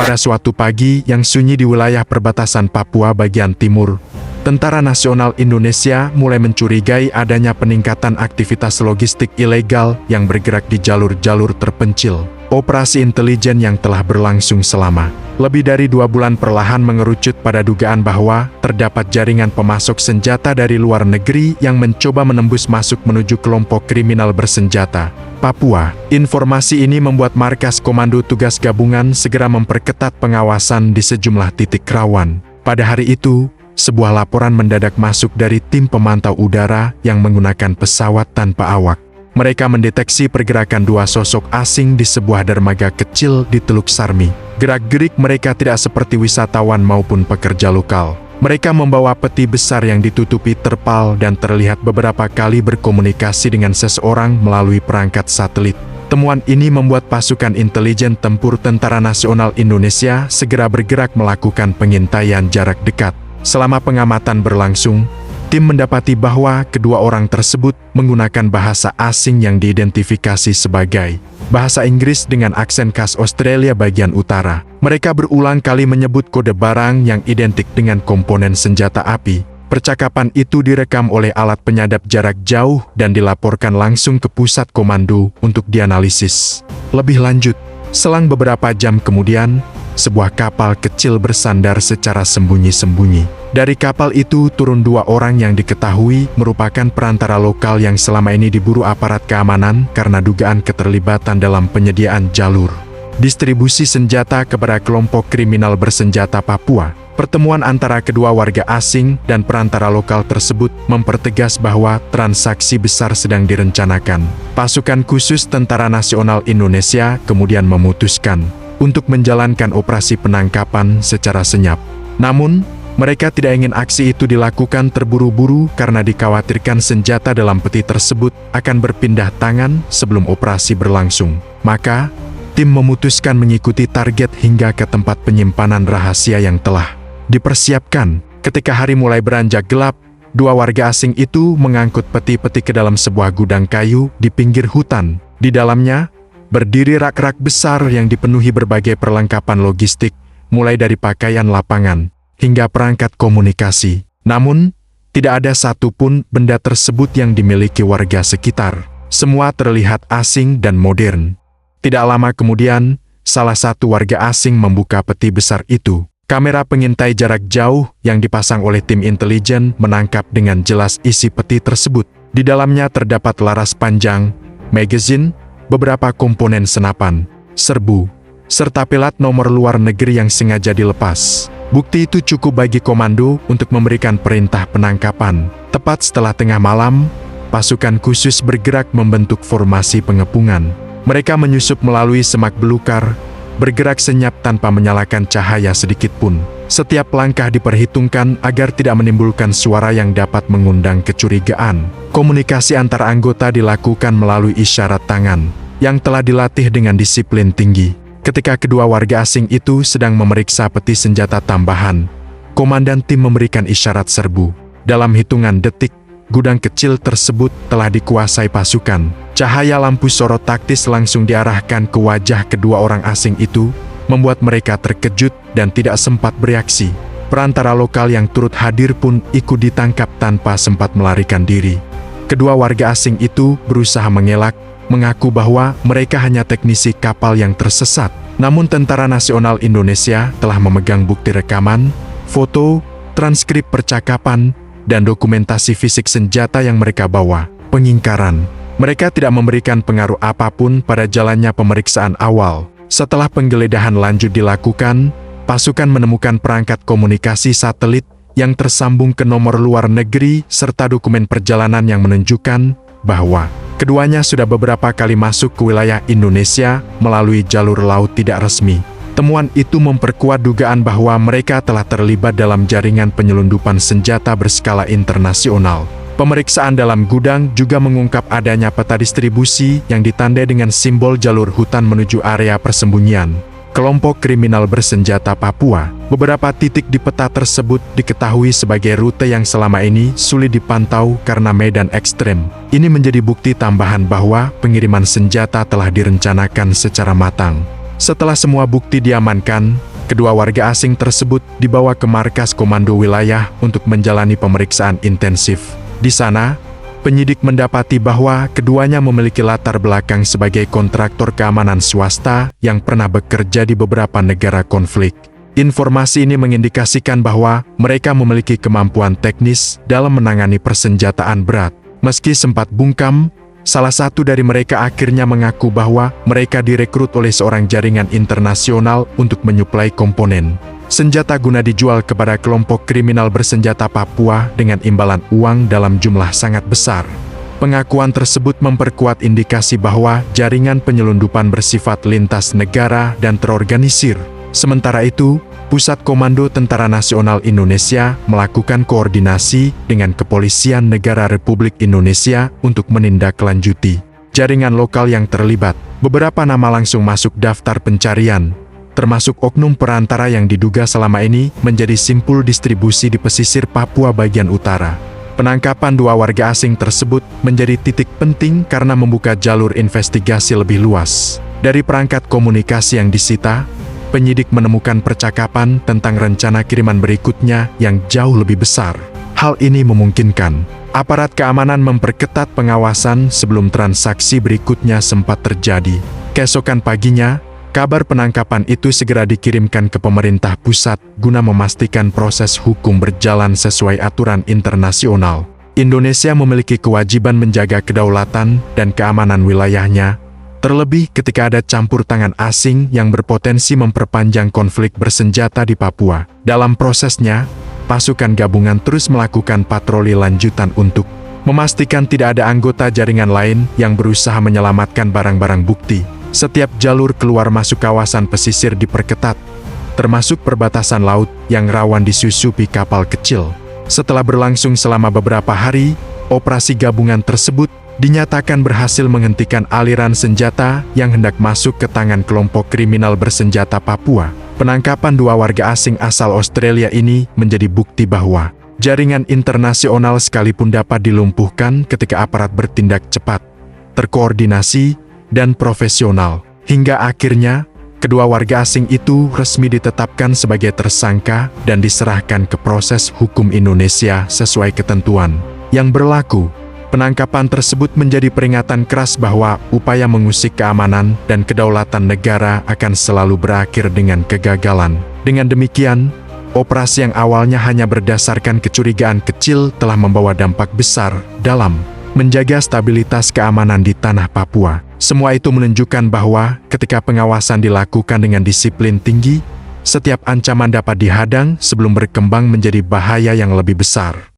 Pada suatu pagi yang sunyi di wilayah perbatasan Papua bagian timur, Tentara Nasional Indonesia mulai mencurigai adanya peningkatan aktivitas logistik ilegal yang bergerak di jalur-jalur terpencil. Operasi intelijen yang telah berlangsung selama lebih dari 2 bulan perlahan mengerucut pada dugaan bahwa terdapat jaringan pemasok senjata dari luar negeri yang mencoba menembus masuk menuju kelompok kriminal bersenjata Papua. Informasi ini membuat Markas Komando Tugas Gabungan segera memperketat pengawasan di sejumlah titik rawan. Pada hari itu, sebuah laporan mendadak masuk dari tim pemantau udara yang menggunakan pesawat tanpa awak. Mereka mendeteksi pergerakan 2 sosok asing di sebuah dermaga kecil di Teluk Sarmi. Gerak-gerik mereka tidak seperti wisatawan maupun pekerja lokal. Mereka membawa peti besar yang ditutupi terpal dan terlihat beberapa kali berkomunikasi dengan seseorang melalui perangkat satelit. Temuan ini membuat pasukan intelijen tempur Tentara Nasional Indonesia segera bergerak melakukan pengintaian jarak dekat. Selama pengamatan berlangsung, tim mendapati bahwa kedua orang tersebut menggunakan bahasa asing yang diidentifikasi sebagai bahasa Inggris dengan aksen khas Australia bagian utara. Mereka berulang kali menyebut kode barang yang identik dengan komponen senjata api. Percakapan itu direkam oleh alat penyadap jarak jauh dan dilaporkan langsung ke pusat komando untuk dianalisis. Lebih lanjut, selang beberapa jam kemudian, sebuah kapal kecil bersandar secara sembunyi-sembunyi. Dari kapal itu turun 2 orang yang diketahui merupakan perantara lokal yang selama ini diburu aparat keamanan karena dugaan keterlibatan dalam penyediaan jalur distribusi senjata kepada kelompok kriminal bersenjata Papua. Pertemuan antara kedua warga asing dan perantara lokal tersebut mempertegas bahwa transaksi besar sedang direncanakan. Pasukan khusus Tentara Nasional Indonesia kemudian memutuskan untuk menjalankan operasi penangkapan secara senyap. Namun, mereka tidak ingin aksi itu dilakukan terburu-buru karena dikhawatirkan senjata dalam peti tersebut akan berpindah tangan sebelum operasi berlangsung. Maka, tim memutuskan mengikuti target hingga ke tempat penyimpanan rahasia yang telah dipersiapkan. Ketika hari mulai beranjak gelap, 2 warga asing itu mengangkut peti-peti ke dalam sebuah gudang kayu di pinggir hutan. Di dalamnya, berdiri rak-rak besar yang dipenuhi berbagai perlengkapan logistik, mulai dari pakaian lapangan hingga perangkat komunikasi. Namun, tidak ada satupun benda tersebut yang dimiliki warga sekitar. Semua terlihat asing dan modern. Tidak lama kemudian, salah satu warga asing membuka peti besar itu. Kamera pengintai jarak jauh yang dipasang oleh tim intelijen menangkap dengan jelas isi peti tersebut. Di dalamnya terdapat laras panjang, magazine, beberapa komponen senapan, serbu, serta pelat nomor luar negeri yang sengaja dilepas. Bukti itu cukup bagi komando untuk memberikan perintah penangkapan. Tepat setelah tengah malam, pasukan khusus bergerak membentuk formasi pengepungan. Mereka menyusup melalui semak belukar, bergerak senyap tanpa menyalakan cahaya sedikit pun. Setiap langkah diperhitungkan agar tidak menimbulkan suara yang dapat mengundang kecurigaan. Komunikasi antar anggota dilakukan melalui isyarat tangan, yang telah dilatih dengan disiplin tinggi. Ketika kedua warga asing itu sedang memeriksa peti senjata tambahan, komandan tim memberikan isyarat serbu. Dalam hitungan detik, gudang kecil tersebut telah dikuasai pasukan. Cahaya lampu sorot taktis langsung diarahkan ke wajah kedua orang asing itu, membuat mereka terkejut dan tidak sempat bereaksi. Perantara lokal yang turut hadir pun ikut ditangkap tanpa sempat melarikan diri. Kedua warga asing itu berusaha mengelak, mengaku bahwa mereka hanya teknisi kapal yang tersesat. Namun Tentara Nasional Indonesia telah memegang bukti rekaman, foto, transkrip percakapan, dan dokumentasi fisik senjata yang mereka bawa. Pengingkaran. Mereka tidak memberikan pengaruh apapun pada jalannya pemeriksaan awal. Setelah penggeledahan lanjut dilakukan, pasukan menemukan perangkat komunikasi satelit yang tersambung ke nomor luar negeri serta dokumen perjalanan yang menunjukkan bahwa keduanya sudah beberapa kali masuk ke wilayah Indonesia melalui jalur laut tidak resmi. Temuan itu memperkuat dugaan bahwa mereka telah terlibat dalam jaringan penyelundupan senjata berskala internasional. Pemeriksaan dalam gudang juga mengungkap adanya peta distribusi yang ditandai dengan simbol jalur hutan menuju area persembunyian kelompok kriminal bersenjata Papua. Beberapa titik di peta tersebut diketahui sebagai rute yang selama ini sulit dipantau karena medan ekstrem. Ini menjadi bukti tambahan bahwa pengiriman senjata telah direncanakan secara matang. Setelah semua bukti diamankan, Kedua warga asing tersebut dibawa ke markas komando wilayah untuk menjalani pemeriksaan intensif. Di sana, penyidik mendapati bahwa keduanya memiliki latar belakang sebagai kontraktor keamanan swasta yang pernah bekerja di beberapa negara konflik. Informasi ini mengindikasikan bahwa mereka memiliki kemampuan teknis dalam menangani persenjataan berat. Meski sempat bungkam, salah satu dari mereka akhirnya mengaku bahwa mereka direkrut oleh seorang jaringan internasional untuk menyuplai komponen senjata guna dijual kepada kelompok kriminal bersenjata Papua dengan imbalan uang dalam jumlah sangat besar. Pengakuan tersebut memperkuat indikasi bahwa jaringan penyelundupan bersifat lintas negara dan terorganisir. Sementara itu, Pusat Komando Tentara Nasional Indonesia melakukan koordinasi dengan Kepolisian Negara Republik Indonesia untuk menindaklanjuti jaringan lokal yang terlibat. Beberapa nama langsung masuk daftar pencarian, termasuk oknum perantara yang diduga selama ini menjadi simpul distribusi di pesisir Papua bagian utara. Penangkapan dua warga asing tersebut menjadi titik penting karena membuka jalur investigasi lebih luas. Dari perangkat komunikasi yang disita, penyidik menemukan percakapan tentang rencana kiriman berikutnya yang jauh lebih besar. Hal ini memungkinkan aparat keamanan memperketat pengawasan sebelum transaksi berikutnya sempat terjadi. Keesokan paginya, kabar penangkapan itu segera dikirimkan ke pemerintah pusat guna memastikan proses hukum berjalan sesuai aturan internasional. Indonesia memiliki kewajiban menjaga kedaulatan dan keamanan wilayahnya, terlebih ketika ada campur tangan asing yang berpotensi memperpanjang konflik bersenjata di Papua. Dalam prosesnya, pasukan gabungan terus melakukan patroli lanjutan untuk memastikan tidak ada anggota jaringan lain yang berusaha menyelamatkan barang-barang bukti. Setiap jalur keluar masuk kawasan pesisir diperketat, termasuk perbatasan laut yang rawan disusupi kapal kecil. Setelah berlangsung selama beberapa hari, operasi gabungan tersebut dinyatakan berhasil menghentikan aliran senjata yang hendak masuk ke tangan kelompok kriminal bersenjata Papua. Penangkapan dua warga asing asal Australia ini menjadi bukti bahwa jaringan internasional sekalipun dapat dilumpuhkan ketika aparat bertindak cepat, terkoordinasi, dan profesional. Hingga akhirnya, kedua warga asing itu resmi ditetapkan sebagai tersangka dan diserahkan ke proses hukum Indonesia sesuai ketentuan yang berlaku. Penangkapan tersebut menjadi peringatan keras bahwa upaya mengusik keamanan dan kedaulatan negara akan selalu berakhir dengan kegagalan. Dengan demikian, operasi yang awalnya hanya berdasarkan kecurigaan kecil telah membawa dampak besar dalam menjaga stabilitas keamanan di tanah Papua. Semua itu menunjukkan bahwa ketika pengawasan dilakukan dengan disiplin tinggi, setiap ancaman dapat dihadang sebelum berkembang menjadi bahaya yang lebih besar.